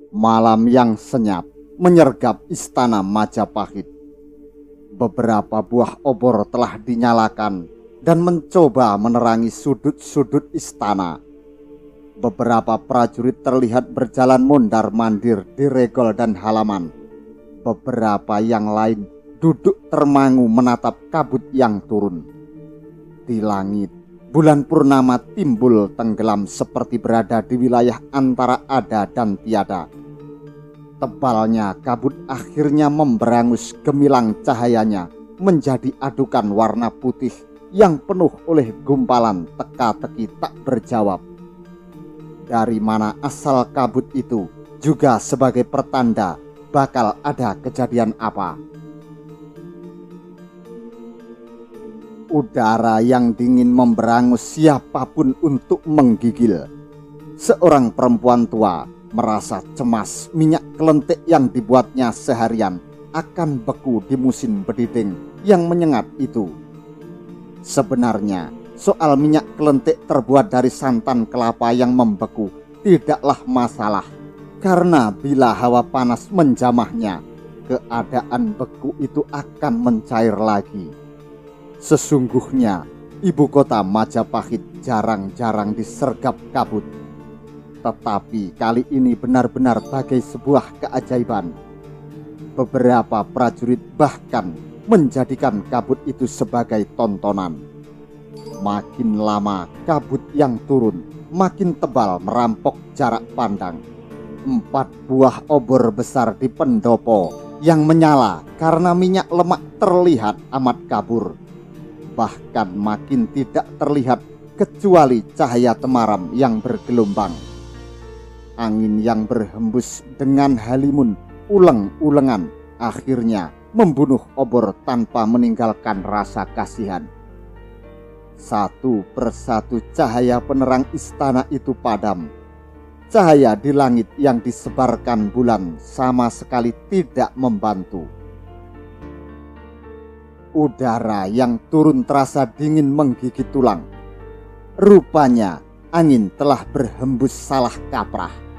Malam yang senyap menyergap istana Majapahit. Beberapa buah obor telah dinyalakan dan mencoba menerangi sudut-sudut istana. Beberapa prajurit terlihat berjalan mondar-mandir di regol dan halaman. Beberapa yang lain duduk termangu menatap kabut yang turun. Di langit, bulan purnama timbul tenggelam seperti berada di wilayah antara ada dan tiada. Tebalnya kabut akhirnya memberangus gemilang cahayanya menjadi adukan warna putih yang penuh oleh gumpalan teka-teki tak berjawab. Dari mana asal kabut itu juga sebagai pertanda bakal ada kejadian apa. Udara yang dingin memberangus siapapun untuk menggigil. Seorang perempuan tua merasa cemas minyak kelentik yang dibuatnya seharian akan beku di musim bediding yang menyengat itu. Sebenarnya soal minyak kelentik terbuat dari santan kelapa yang membeku tidaklah masalah, karena bila hawa panas menjamahnya, keadaan beku itu akan mencair lagi. Sesungguhnya ibu kota Majapahit jarang-jarang disergap kabut. Tetapi kali ini benar-benar bagai sebuah keajaiban. Beberapa prajurit bahkan menjadikan kabut itu sebagai tontonan. Makin lama kabut yang turun makin tebal merampok jarak pandang. 4 buah obor besar di pendopo yang menyala karena minyak lemak terlihat amat kabur. Bahkan makin tidak terlihat kecuali cahaya temaram yang bergelombang. Angin yang berhembus dengan halimun uleng-ulengan akhirnya membunuh obor tanpa meninggalkan rasa kasihan. Satu persatu cahaya penerang istana itu padam. Cahaya di langit yang disebarkan bulan sama sekali tidak membantu. Udara yang turun terasa dingin menggigit tulang. Rupanya angin telah berhembus salah kaprah.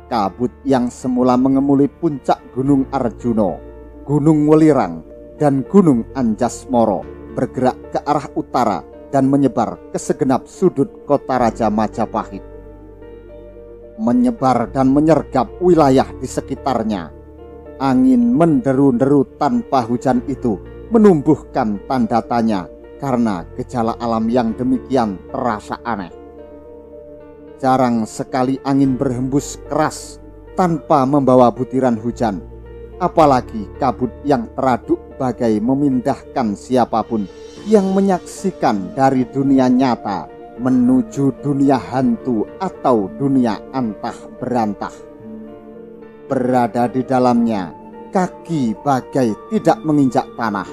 Kabut yang semula mengemuli puncak Gunung Arjuno, Gunung Welirang, dan Gunung Anjasmoro bergerak ke arah utara dan menyebar ke segenap sudut kota Raja Majapahit. Menyebar dan menyergap wilayah di sekitarnya. Angin menderu-deru tanpa hujan itu menumbuhkan tanda tanya karena gejala alam yang demikian terasa aneh. Jarang sekali angin berhembus keras tanpa membawa butiran hujan, apalagi kabut yang teraduk bagai memindahkan siapapun yang menyaksikan dari dunia nyata menuju dunia hantu atau dunia antah berantah. Berada di dalamnya, kaki bagai tidak menginjak tanah.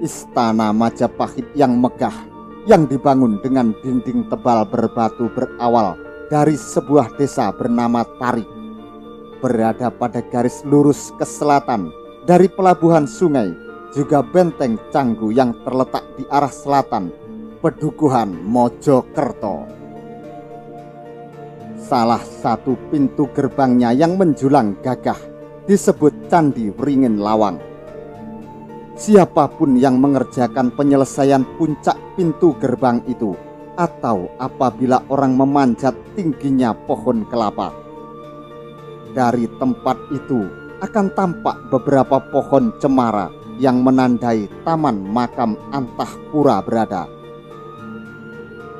Istana Majapahit yang megah, yang dibangun dengan dinding tebal berbatu berawal dari sebuah desa bernama Tarik, berada pada garis lurus ke selatan dari pelabuhan sungai, juga benteng Canggu yang terletak di arah selatan Pedukuhan Mojokerto. Salah satu pintu gerbangnya yang menjulang gagah disebut Candi Wringin Lawang. Siapapun yang mengerjakan penyelesaian puncak pintu gerbang itu, atau apabila orang memanjat tingginya pohon kelapa, dari tempat itu akan tampak beberapa pohon cemara yang menandai taman makam Antahpura berada.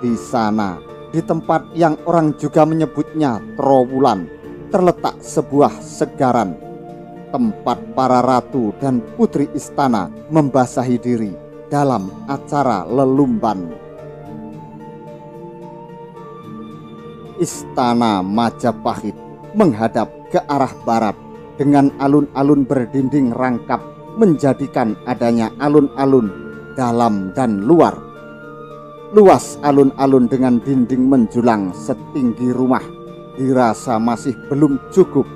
Di sana, di tempat yang orang juga menyebutnya Trowulan, terletak sebuah segaran, tempat para ratu dan putri istana membasahi diri dalam acara lelumban. Istana Majapahit menghadap ke arah barat dengan alun-alun berdinding rangkap, menjadikan adanya alun-alun dalam dan luar. Luas alun-alun dengan dinding menjulang setinggi rumah dirasa masih belum cukup,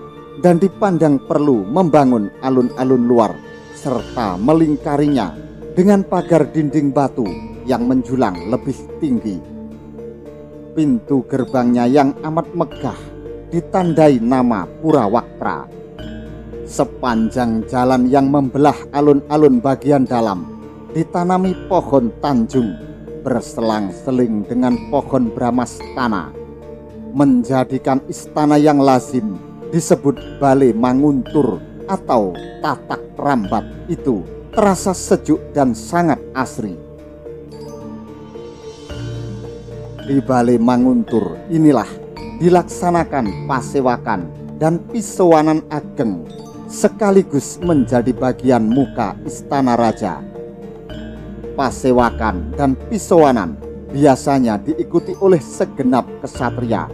dan dipandang perlu membangun alun-alun luar serta melingkarinya dengan pagar dinding batu yang menjulang lebih tinggi. Pintu gerbangnya yang amat megah ditandai nama Purawaktra. Sepanjang jalan yang membelah alun-alun bagian dalam ditanami pohon tanjung berselang-seling dengan pohon Bramastana, menjadikan istana yang lazim disebut Balai Manguntur atau Tatak Rambat itu terasa sejuk dan sangat asri. Di Balai Manguntur inilah dilaksanakan pasewakan dan pisowanan ageng, sekaligus menjadi bagian muka istana raja. Pasewakan dan pisowanan biasanya diikuti oleh segenap kesatria,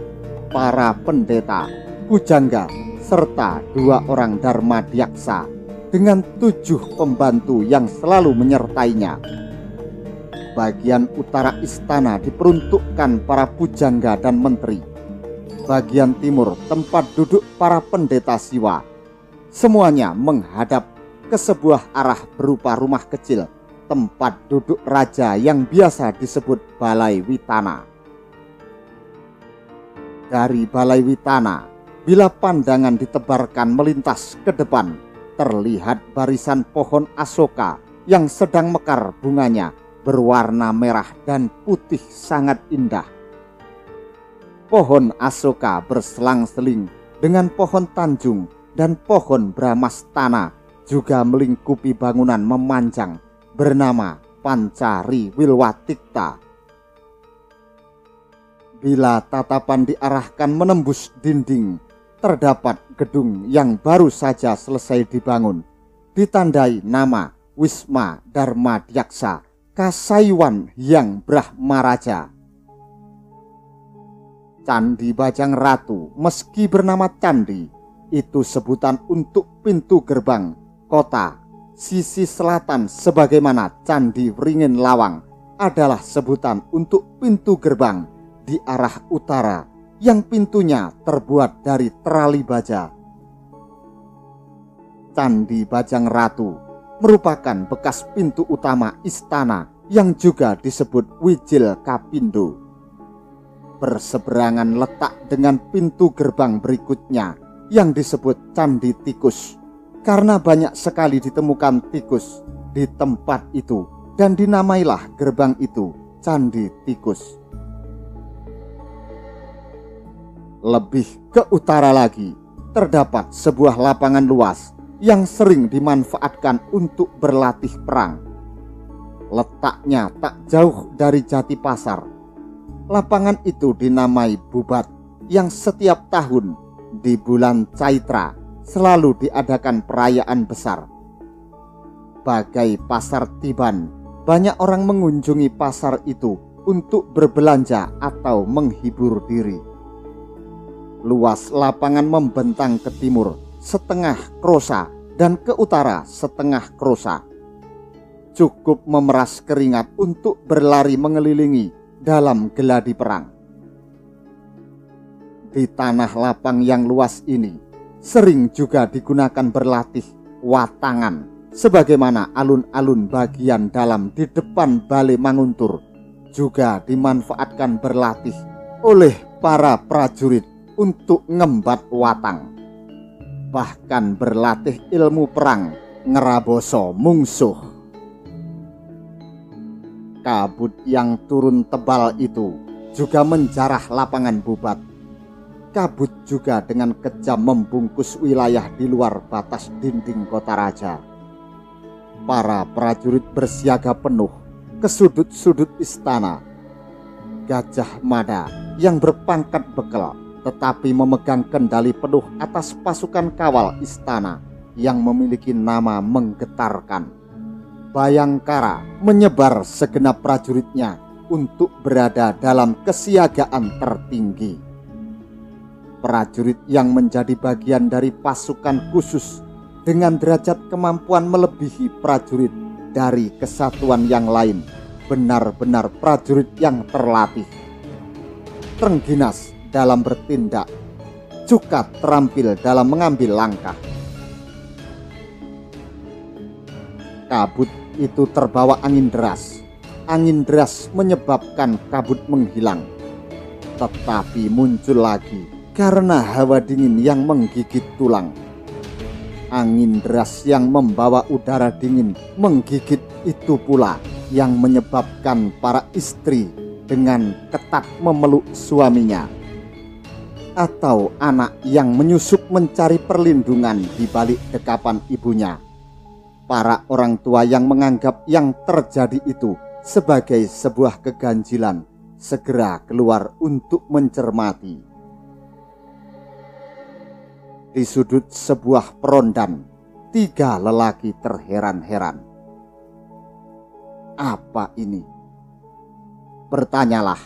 para pendeta, pujangga, serta 2 orang dharma diaksa dengan 7 pembantu yang selalu menyertainya. Bagian utara istana diperuntukkan para pujangga dan menteri. Bagian timur tempat duduk para pendeta siwa. Semuanya menghadap ke sebuah arah berupa rumah kecil, tempat duduk raja yang biasa disebut Balai Witana. Dari Balai Witana, bila pandangan ditebarkan melintas ke depan, terlihat barisan pohon asoka yang sedang mekar bunganya berwarna merah dan putih sangat indah. Pohon asoka berselang-seling dengan pohon tanjung dan pohon Bramastana juga melingkupi bangunan memanjang bernama Pancari Wilwatikta. Bila tatapan diarahkan menembus dinding, terdapat gedung yang baru saja selesai dibangun, ditandai nama Wisma Dharma Diaksa Kasaiwan Hyang Brahmaraja. Candi Bajang Ratu meski bernama candi, itu sebutan untuk pintu gerbang kota sisi selatan, sebagaimana Candi Wringin Lawang adalah sebutan untuk pintu gerbang di arah utara yang pintunya terbuat dari terali baja. Candi Bajang Ratu merupakan bekas pintu utama istana yang juga disebut Wijil Kapindo. Berseberangan letak dengan pintu gerbang berikutnya yang disebut Candi Tikus, karena banyak sekali ditemukan tikus di tempat itu dan dinamailah gerbang itu Candi Tikus. Lebih ke utara lagi, terdapat sebuah lapangan luas yang sering dimanfaatkan untuk berlatih perang. Letaknya tak jauh dari Jatipasar. Lapangan itu dinamai Bubat, yang setiap tahun di bulan Caitra selalu diadakan perayaan besar. Bagai pasar Tiban, banyak orang mengunjungi pasar itu untuk berbelanja atau menghibur diri. Luas lapangan membentang ke timur setengah krosa dan ke utara setengah krosa. Cukup memeras keringat untuk berlari mengelilingi dalam geladi perang. Di tanah lapang yang luas ini sering juga digunakan berlatih watangan, sebagaimana alun-alun bagian dalam di depan Balai Manguntur juga dimanfaatkan berlatih oleh para prajurit untuk ngembat watang, bahkan berlatih ilmu perang ngeraboso mungsuh. Kabut yang turun tebal itu juga menjarah lapangan Bubat. Kabut juga dengan kejam membungkus wilayah di luar batas dinding kota raja. Para prajurit bersiaga penuh ke sudut-sudut istana. Gajah Mada yang berpangkat bekel tetapi memegang kendali penuh atas pasukan kawal istana yang memiliki nama menggetarkan. Bayangkara menyebar segenap prajuritnya untuk berada dalam kesiagaan tertinggi. Prajurit yang menjadi bagian dari pasukan khusus dengan derajat kemampuan melebihi prajurit dari kesatuan yang lain, benar-benar prajurit yang terlatih. Trengginas dalam bertindak, cukat terampil dalam mengambil langkah. Kabut itu terbawa angin deras. Angin deras menyebabkan kabut menghilang. tetapi muncul lagi karena hawa dingin yang menggigit tulang. Angin deras yang membawa udara dingin menggigit itu pula yang menyebabkan para istri dengan ketat memeluk suaminya, atau anak yang menyusup mencari perlindungan di balik dekapan ibunya. Para orang tua yang menganggap yang terjadi itu sebagai sebuah keganjilan segera keluar untuk mencermati. Di sudut sebuah perondan, 3 lelaki terheran-heran. Apa ini? Bertanyalah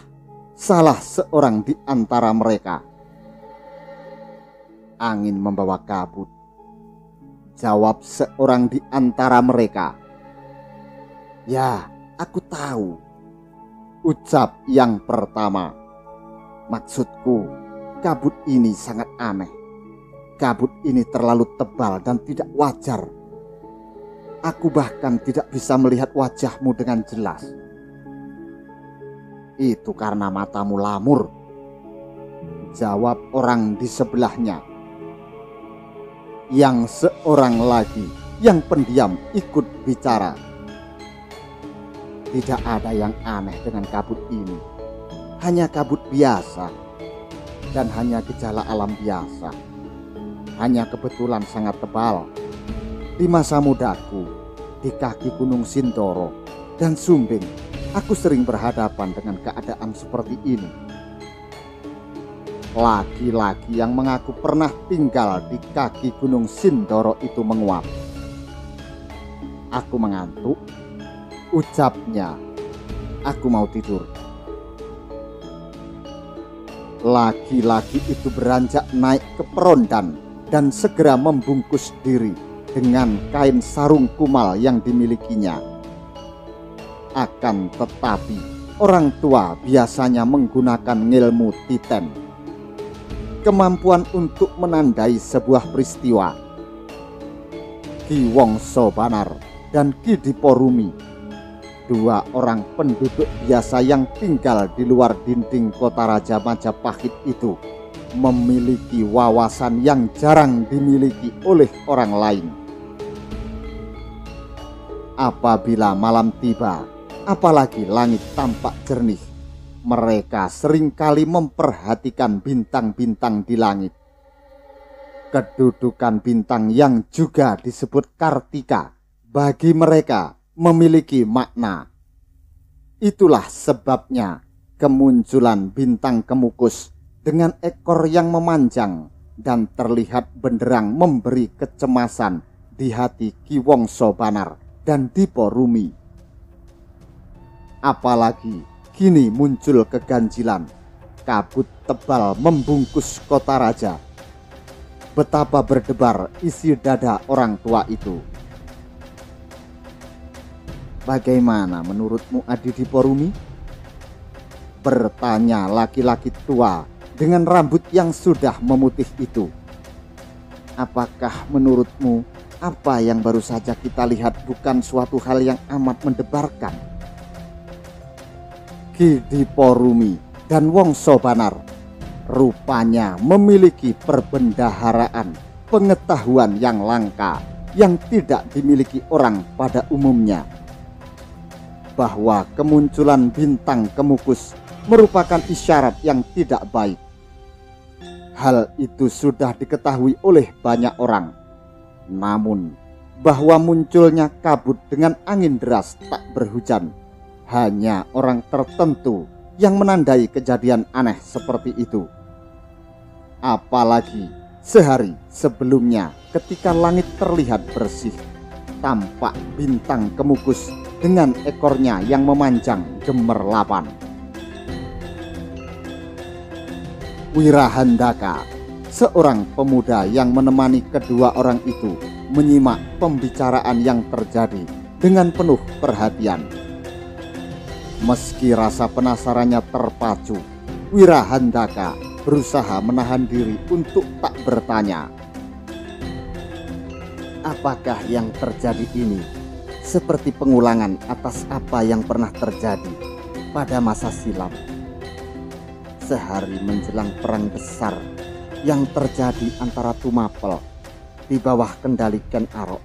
salah seorang di antara mereka. Angin membawa kabut, jawab seorang di antara mereka. Ya, aku tahu, ucap yang pertama. Maksudku, kabut ini sangat aneh. Kabut ini terlalu tebal dan tidak wajar. Aku bahkan tidak bisa melihat wajahmu dengan jelas. Itu karena matamu lamur, jawab orang di sebelahnya. Yang seorang lagi yang pendiam ikut bicara. Tidak ada yang aneh dengan kabut ini. Hanya kabut biasa dan hanya gejala alam biasa. Hanya kebetulan sangat tebal. Di masa mudaku, di kaki Gunung Sindoro dan Sumbing, aku sering berhadapan dengan keadaan seperti ini. Laki-laki yang mengaku pernah tinggal di kaki Gunung Sindoro itu menguap. Aku mengantuk, ucapnya. Aku mau tidur. Laki-laki itu beranjak naik ke perondan dan segera membungkus diri dengan kain sarung kumal yang dimilikinya. Akan tetapi, orang tua biasanya menggunakan ngilmu titen, kemampuan untuk menandai sebuah peristiwa. Ki Wongso Banar dan Ki Diporumi, 2 orang penduduk biasa yang tinggal di luar dinding kota Raja Majapahit itu, memiliki wawasan yang jarang dimiliki oleh orang lain. Apabila malam tiba, apalagi langit tampak jernih, mereka seringkali memperhatikan bintang-bintang di langit. Kedudukan bintang yang juga disebut Kartika bagi mereka memiliki makna. Itulah sebabnya kemunculan bintang Kemukus dengan ekor yang memanjang dan terlihat benderang memberi kecemasan di hati Ki Wongso Banar dan Diporumi. Apalagi kini muncul keganjilan, kabut tebal membungkus kota raja. Betapa berdebar isi dada orang tua itu. Bagaimana menurutmu, Adi Diporumi? Bertanya laki-laki tua dengan rambut yang sudah memutih itu. Apakah menurutmu apa yang baru saja kita lihat bukan suatu hal yang amat mendebarkan? Ki Diporumi dan Wongso Banar rupanya memiliki perbendaharaan, pengetahuan yang langka yang tidak dimiliki orang pada umumnya, bahwa kemunculan bintang Kemukus merupakan isyarat yang tidak baik. Hal itu sudah diketahui oleh banyak orang. Namun, bahwa munculnya kabut dengan angin deras tak berhujan, hanya orang tertentu yang menandai kejadian aneh seperti itu. Apalagi sehari sebelumnya ketika langit terlihat bersih, tampak bintang Kemukus dengan ekornya yang memanjang gemerlapan. Wirahandaka, seorang pemuda yang menemani kedua orang itu, menyimak pembicaraan yang terjadi dengan penuh perhatian. Meski rasa penasarannya terpacu, Wirahandaka berusaha menahan diri untuk tak bertanya. Apakah yang terjadi ini seperti pengulangan atas apa yang pernah terjadi pada masa silam? Sehari menjelang perang besar yang terjadi antara Tumapel di bawah kendali Ken Arok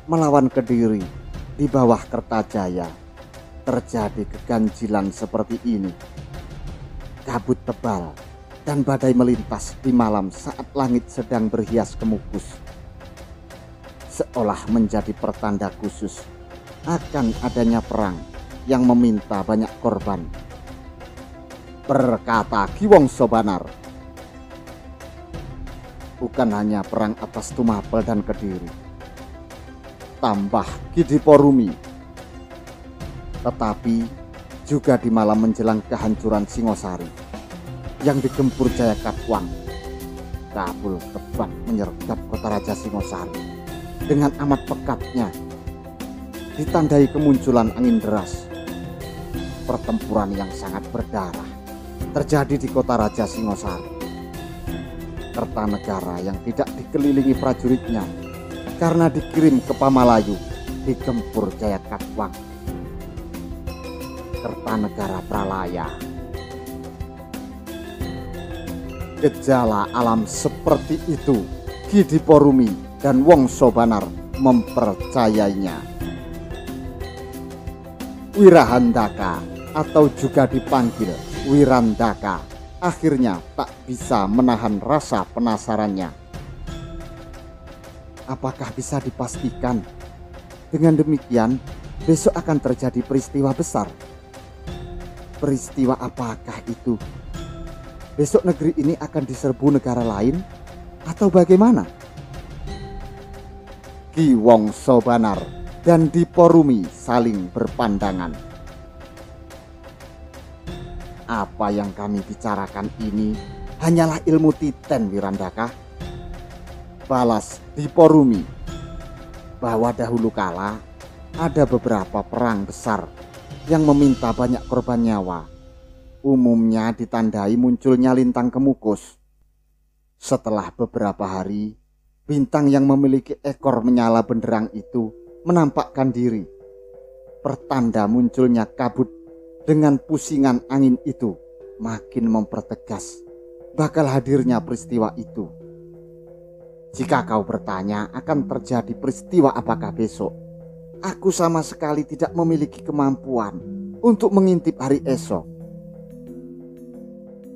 melawan Kediri di bawah Kertajaya, terjadi keganjilan seperti ini. Kabut tebal dan badai melintas di malam saat langit sedang berhias kemukus, seolah menjadi pertanda khusus akan adanya perang yang meminta banyak korban. Berkata Ki Wongso Banar, bukan hanya perang atas Tumapel dan Kediri, tambah Ki Diporumi, tetapi juga di malam menjelang kehancuran Singosari yang digempur Jaya Katwang, kabul tebal menyergap kota Raja Singosari dengan amat pekatnya, ditandai kemunculan angin deras. Pertempuran yang sangat berdarah terjadi di kota Raja Singosari. Kertanegara yang tidak dikelilingi prajuritnya karena dikirim ke Pamalayu digempur Jaya Katwang. Kertanegara pralaya. Gejala alam seperti itu Ki Diporumi dan Wongso Banar mempercayainya. Wirahandaka atau juga dipanggil Wirandaka akhirnya tak bisa menahan rasa penasarannya. Apakah bisa dipastikan dengan demikian besok akan terjadi peristiwa besar? Peristiwa apakah itu? Besok negeri ini akan diserbu negara lain atau bagaimana? Ki Wongso Banar dan Diporumi saling berpandangan. Apa yang kami bicarakan ini hanyalah ilmu titen, Wirandaka. Balas Diporumi bahwa dahulu kala ada beberapa perang besar yang meminta banyak korban nyawa. Umumnya ditandai munculnya lintang kemukus. Setelah beberapa hari, bintang yang memiliki ekor menyala benderang itu menampakkan diri. Pertanda munculnya kabut dengan pusingan angin itu makin mempertegas bakal hadirnya peristiwa itu. Jika kau bertanya akan terjadi peristiwa apakah besok, aku sama sekali tidak memiliki kemampuan untuk mengintip hari esok.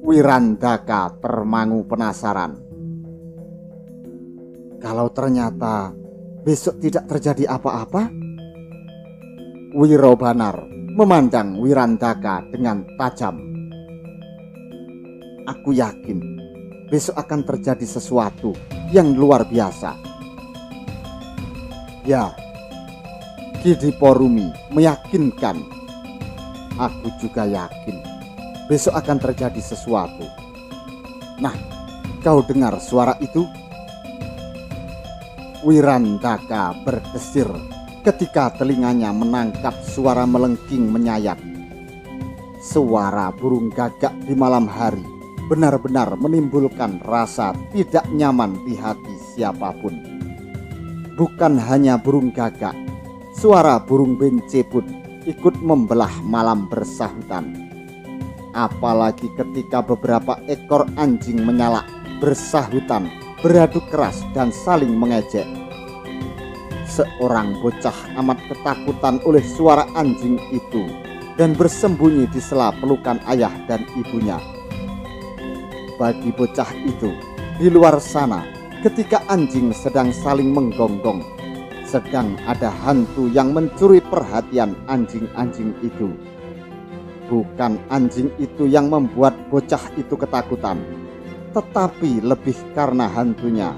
Wirandaka termangu penasaran. Kalau ternyata besok tidak terjadi apa-apa? Wiro Banar memandang Wirandaka dengan tajam. Aku yakin besok akan terjadi sesuatu yang luar biasa. Ya, Ki Diporumi meyakinkan. Aku juga yakin besok akan terjadi sesuatu. Nah, kau dengar suara itu? Wirandaka berdesir ketika telinganya menangkap suara melengking menyayat. Suara burung gagak di malam hari benar-benar menimbulkan rasa tidak nyaman di hati siapapun. Bukan hanya burung gagak, suara burung bence pun ikut membelah malam bersahutan. Apalagi ketika beberapa ekor anjing menyala bersahutan, beradu keras dan saling mengejek. Seorang bocah amat ketakutan oleh suara anjing itu dan bersembunyi di sela pelukan ayah dan ibunya. Bagi bocah itu, di luar sana ketika anjing sedang saling menggonggong, sedang ada hantu yang mencuri perhatian anjing-anjing itu. Bukan anjing itu yang membuat bocah itu ketakutan, tetapi lebih karena hantunya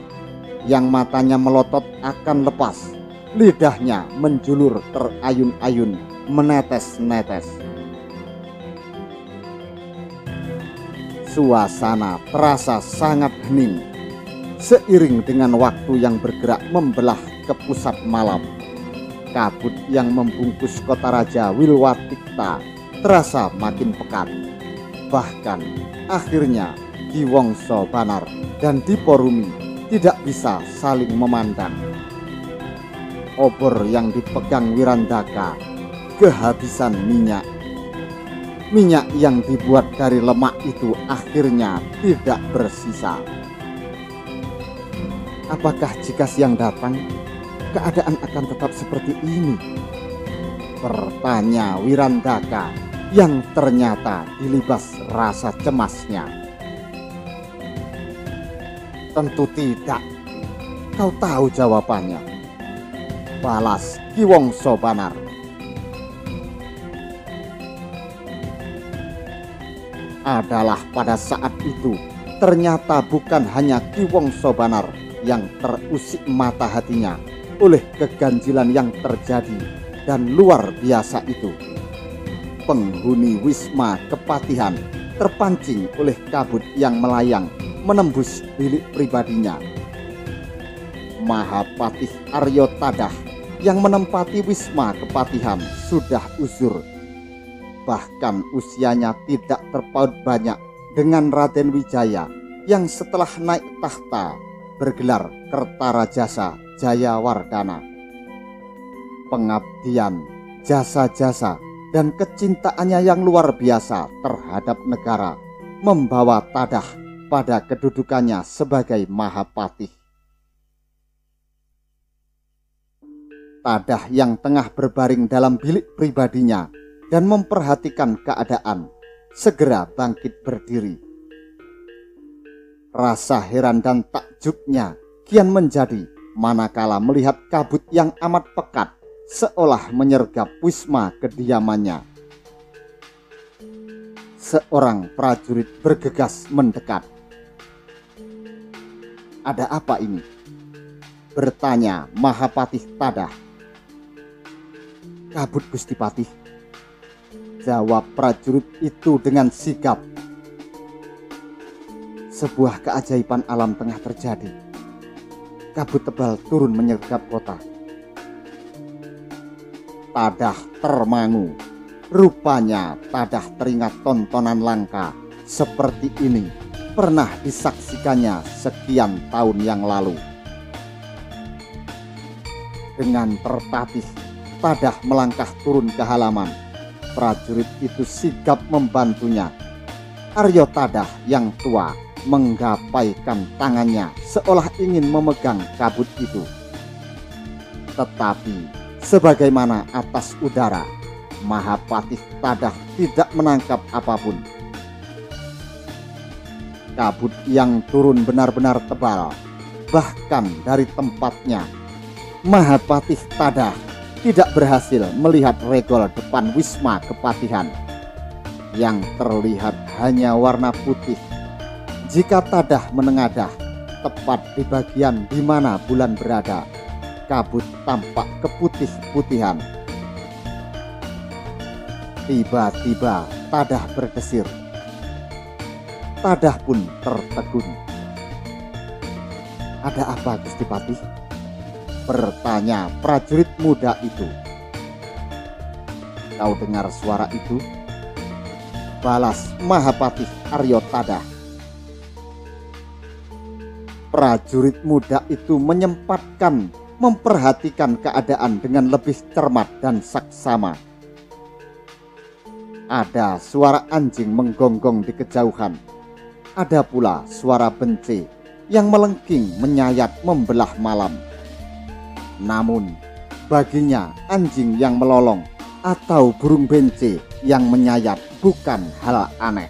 yang matanya melotot akan lepas, lidahnya menjulur terayun-ayun, menetes-netes. Suasana terasa sangat hening seiring dengan waktu yang bergerak membelah ke pusat malam. Kabut yang membungkus kota Raja Wilwatikta terasa makin pekat. Bahkan akhirnya Ki Wongso Banar dan Diporumi tidak bisa saling memandang. Obor yang dipegang Wirandaka kehabisan minyak. minyak yang dibuat dari lemak itu akhirnya tidak bersisa. Apakah jika siang datang, keadaan akan tetap seperti ini? Bertanya Wirandaka yang ternyata dilibas rasa cemasnya. Tentu tidak. Kau tahu jawabannya, balas Ki Wongso Banar. Adalah pada saat itu ternyata bukan hanya Ki Wongso Banar yang terusik mata hatinya oleh keganjilan yang terjadi dan luar biasa itu. Penghuni Wisma Kepatihan terpancing oleh kabut yang melayang menembus bilik pribadinya. Mahapatih Aryo Tadah yang menempati Wisma Kepatihan sudah uzur. Bahkan usianya tidak terpaut banyak dengan Raden Wijaya yang setelah naik tahta bergelar Kertarajasa Jayawardhana. Pengabdian, jasa-jasa, dan kecintaannya yang luar biasa terhadap negara membawa Tadah pada kedudukannya sebagai Mahapatih. Tadah yang tengah berbaring dalam bilik pribadinya dan memperhatikan keadaan segera bangkit berdiri. Rasa heran dan takjubnya kian menjadi manakala melihat kabut yang amat pekat seolah menyergap wisma kediamannya. Seorang prajurit bergegas mendekat. "Ada apa ini?" bertanya Mahapatih Tadah. "Kabut, Gusti Patih," jawab prajurit itu dengan sigap. "Sebuah keajaiban alam tengah terjadi. Kabut tebal turun menyergap kota." Tadah termangu. Rupanya Tadah teringat tontonan langka seperti ini pernah disaksikannya sekian tahun yang lalu. Dengan tertatih, Tadah melangkah turun ke halaman. Prajurit itu sigap membantunya. Aryo Tadah yang tua menggapaikan tangannya seolah ingin memegang kabut itu. Tetapi sebagaimana atas udara, Mahapatih Tadah tidak menangkap apapun. Kabut yang turun benar-benar tebal. Bahkan dari tempatnya, Mahapatih Tadah tidak berhasil melihat regol depan Wisma Kepatihan. Yang terlihat hanya warna putih. Jika Tadah menengadah tepat di bagian di mana bulan berada, kabut tampak keputih-putihan. Tiba-tiba Tadah berdesir. Tadah pun tertegun. "Ada apa, Gusti Patih?" bertanya prajurit muda itu. "Kau dengar suara itu?" balas Mahapatih Aryo Tadah. Prajurit muda itu menyempatkan memperhatikan keadaan dengan lebih cermat dan saksama. Ada suara anjing menggonggong di kejauhan. Ada pula suara bence yang melengking menyayat membelah malam. Namun baginya anjing yang melolong atau burung bence yang menyayat bukan hal aneh.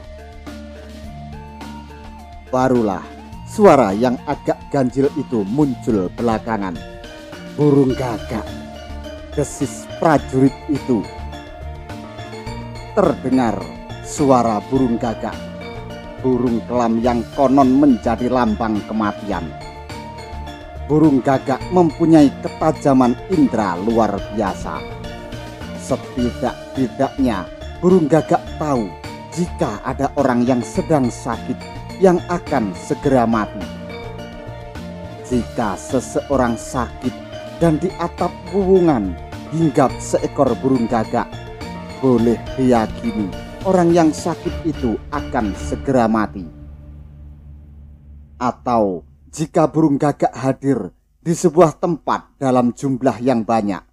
Barulah suara yang agak ganjil itu muncul belakangan. "Burung gagak," desis prajurit itu. Terdengar suara burung gagak, burung kelam yang konon menjadi lambang kematian. Burung gagak mempunyai ketajaman indera luar biasa. Setidak-tidaknya burung gagak tahu jika ada orang yang sedang sakit yang akan segera mati. Jika seseorang sakit dan di atap wuwungan hinggap seekor burung gagak, boleh diyakini orang yang sakit itu akan segera mati. Atau jika burung gagak hadir di sebuah tempat dalam jumlah yang banyak,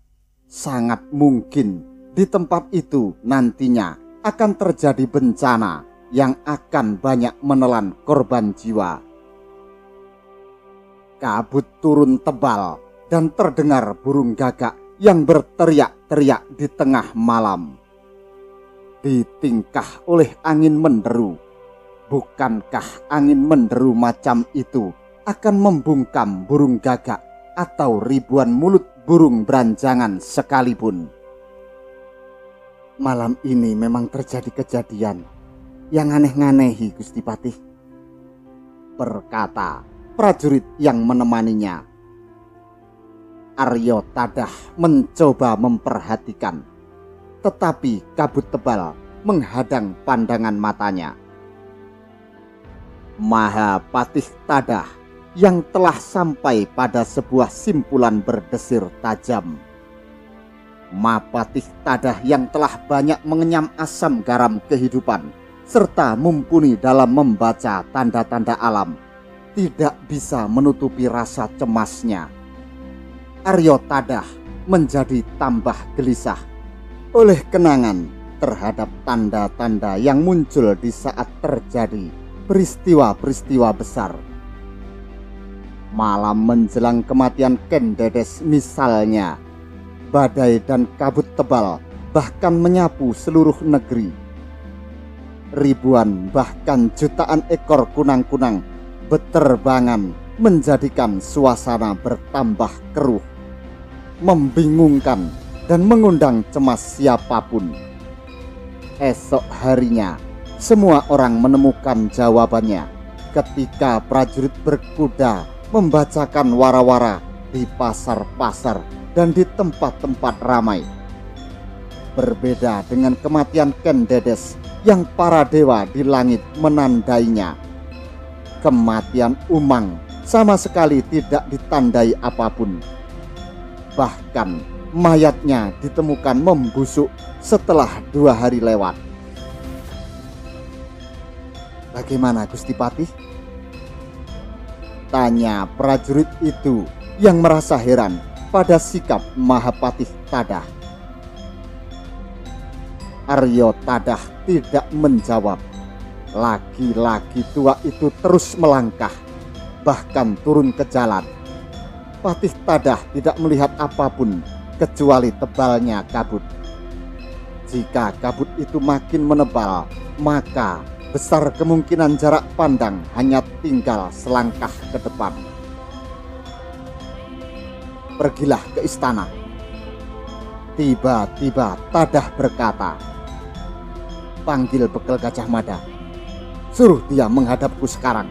sangat mungkin di tempat itu nantinya akan terjadi bencana yang akan banyak menelan korban jiwa. Kabut turun tebal dan terdengar burung gagak yang berteriak-teriak di tengah malam. Ditingkah oleh angin menderu. Bukankah angin menderu macam itu akan membungkam burung gagak atau ribuan mulut burung beranjangan sekalipun? Malam ini memang terjadi kejadian yang aneh-nganehi, Gusti Patih, berkata prajurit yang menemaninya. Aryo Tadah mencoba memperhatikan, tetapi kabut tebal menghadang pandangan matanya. Mahapatih Tadah yang telah sampai pada sebuah simpulan berdesir tajam. Mahapatih Tadah yang telah banyak mengenyam asam garam kehidupan serta mumpuni dalam membaca tanda-tanda alam, tidak bisa menutupi rasa cemasnya. Aryo Tadah menjadi tambah gelisah oleh kenangan terhadap tanda-tanda yang muncul di saat terjadi peristiwa-peristiwa besar. Malam menjelang kematian Ken Dedes misalnya, badai dan kabut tebal bahkan menyapu seluruh negeri. Ribuan bahkan jutaan ekor kunang-kunang beterbangan menjadikan suasana bertambah keruh, membingungkan dan mengundang cemas siapapun. Esok harinya semua orang menemukan jawabannya ketika prajurit berkuda membacakan wara-wara di pasar-pasar dan di tempat-tempat ramai. Berbeda dengan kematian Ken Dedes yang para dewa di langit menandainya, kematian Umang sama sekali tidak ditandai apapun. Bahkan mayatnya ditemukan membusuk setelah 2 hari lewat. Bagaimana, Gusti Patih? Tanya prajurit itu yang merasa heran pada sikap Mahapatih Tadah. Aryo Tadah tidak menjawab. Laki-laki tua itu terus melangkah, bahkan turun ke jalan. Patih Tadah tidak melihat apapun kecuali tebalnya kabut. Jika kabut itu makin menebal, maka besar kemungkinan jarak pandang hanya tinggal selangkah ke depan. Pergilah ke istana. Tiba-tiba Tadah berkata, panggil Bekel Gajah Mada. Suruh dia menghadapku sekarang.